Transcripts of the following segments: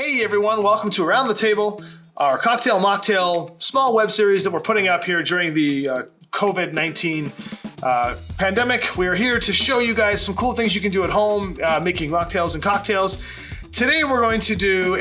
Hey everyone, welcome to Around the Table, our cocktail mocktail small web series that we're putting up here during the COVID-19 pandemic. We are here to show you guys some cool things you can do at home, making mocktails and cocktails. Today we're going to do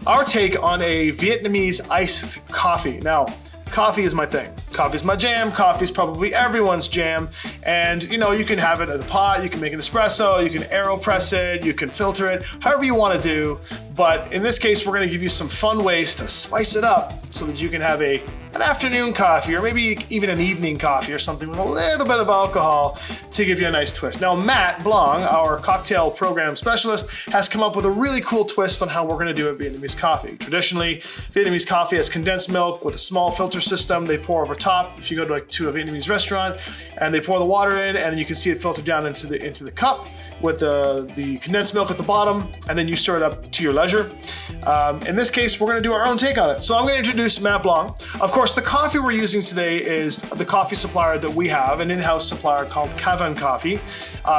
our take on a Vietnamese iced coffee. Now, coffee is my thing. Coffee's my jam. Coffee's probably everyone's jam. And you know, you can have it in a pot, you can make an espresso, you can AeroPress it, you can filter it, however you want to do. But in this case, we're going to give you some fun ways to spice it up so that you can have an afternoon coffee or maybe even an evening coffee or something with a little bit of alcohol to give you a nice twist. Now, Matt Blanc, our cocktail program specialist, has come up with a really cool twist on how we're going to do a Vietnamese coffee. Traditionally, Vietnamese coffee has condensed milk with a small filter system they pour over top. If you go to a Vietnamese restaurant and they pour the water in, and then you can see it filter down into the cup with the condensed milk at the bottom, and then you stir it up to your leisure. In this case, we're going to do our own take on it. So I'm going to introduce Matt Blanc. Of course, the coffee we're using today is the coffee supplier that we have, an in-house supplier called Cavan Coffee.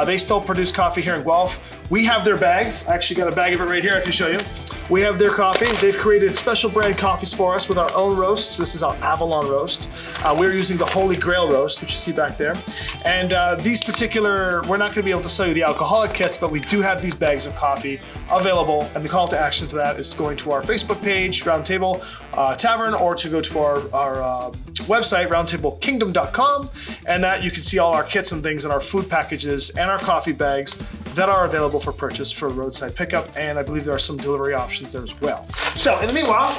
They still produce coffee here in Guelph. We have their bags. I actually got a bag of it right here I can show you. We have their coffee. They've created special brand coffees for us with our own roasts. This is our Avalon roast. We're using the Holy Grail roast, which you see back there. And these particular, we're not going to be able to sell you the alcoholic kits, but we do have these bags of coffee available. And the call to action for that is going to our Facebook page, Round Table Tavern, or to go to our website, roundtablekingdom.com. And that you can see all our kits and things and our food packages and our coffee bags that are available for purchase for roadside pickup. And I believe there are some delivery options there as well. So in the meanwhile,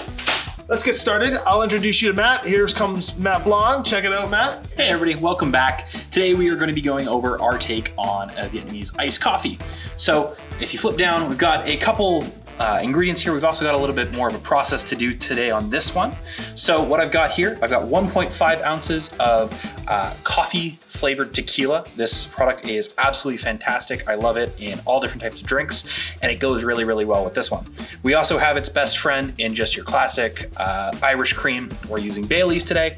let's get started. I'll introduce you to Matt. Here comes Matt Blanc. Check it out, Matt. Hey everybody, welcome back. Today we are going to be going over our take on a Vietnamese iced coffee. So if you flip down, we've got a couple ingredients here. We've also got a little bit more of a process to do today on this one. So what I've got here, I've got 1.5 ounces of coffee flavored tequila. This product is absolutely fantastic. I love it in all different types of drinks, and it goes really, really well with this one. We also have its best friend in just your classic Irish cream. We're using Bailey's today.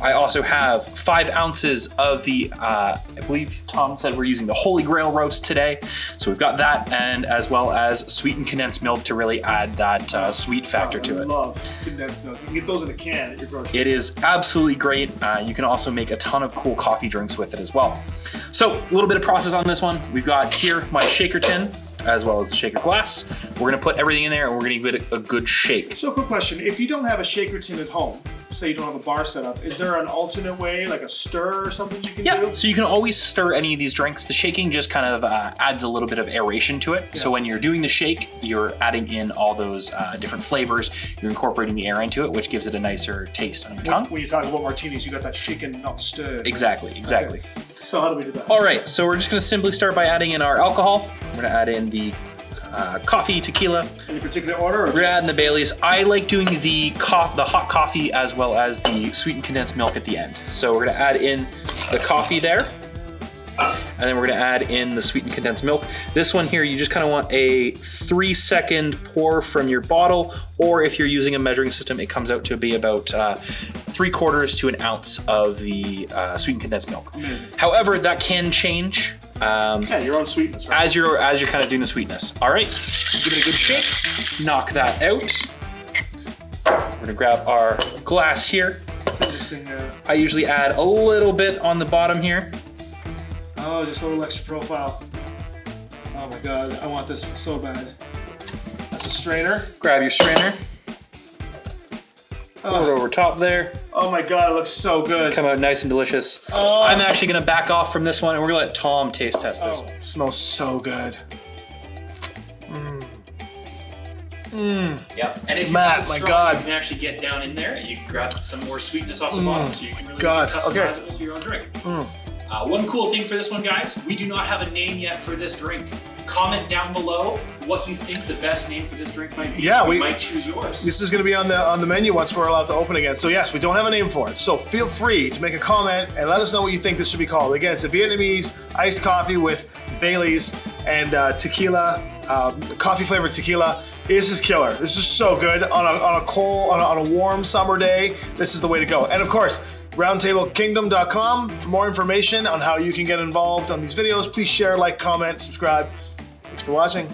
I also have 5 ounces of the, I believe Tom said we're using the Holy Grail roast today. So we've got that, and as well as sweetened condensed milk to really add that sweet factor to it. I love condensed milk. You can get those in a can at your grocery store. It is absolutely great. You can also make a ton of cool coffee drinks with it as well. So a little bit of process on this one. We've got here my shaker tin, as well as the shaker glass. We're gonna put everything in there and we're gonna give it a good shake. So quick question, if you don't have a shaker tin at home, say you don't have a bar set up, is there an alternate way, like a stir or something you can do? Yeah, so you can always stir any of these drinks. The shaking just kind of adds a little bit of aeration to it. Yeah. So when you're doing the shake, you're adding in all those different flavors. You're incorporating the air into it, which gives it a nicer taste on your tongue. When you talk about martinis, you got that shaken, not stirred. Exactly. Okay. So how do we do that? All right, so we're just gonna simply start by adding in our alcohol. We're gonna add in the coffee, tequila. Any particular order? We're gonna add in the Baileys. I like doing the hot coffee as well as the sweetened condensed milk at the end. So we're gonna add in the coffee there, and then we're gonna add in the sweetened condensed milk. This one here, you just kind of want a 3-second pour from your bottle, or if you're using a measuring system, it comes out to be about 3/4 to an ounce of the sweetened condensed milk. Amazing. However, that can change. Yeah, your own sweetness, right? As you're kind of doing the sweetness. All right, give it a good shake. Knock that out. We're gonna grab our glass here. That's interesting. I usually add a little bit on the bottom here. Oh, just a little extra profile. Oh my God, I want this so bad. That's a strainer. Grab your strainer. Pour it over top there. Oh my God, it looks so good. Come out nice and delicious. Oh. I'm actually gonna back off from this one, and we're gonna let Tom taste test this. It smells so good. Yep. And if Matt, you're my strong, God. you can actually get down in there and you can grab some more sweetness off the bottom, so you can really God. customize it to your own drink. One cool thing for this one, guys, we do not have a name yet for this drink. Comment down below what you think the best name for this drink might be. Yeah, we might choose yours. This is going to be on the menu once we're allowed to open again. So yes, we don't have a name for it. So feel free to make a comment and let us know what you think this should be called. Again, it's a Vietnamese iced coffee with Bailey's and tequila, coffee flavored tequila. This is killer. This is so good on a warm summer day. This is the way to go. And of course, roundtablekingdom.com for more information on how you can get involved on these videos. Please share, like, comment, subscribe. Thanks for watching.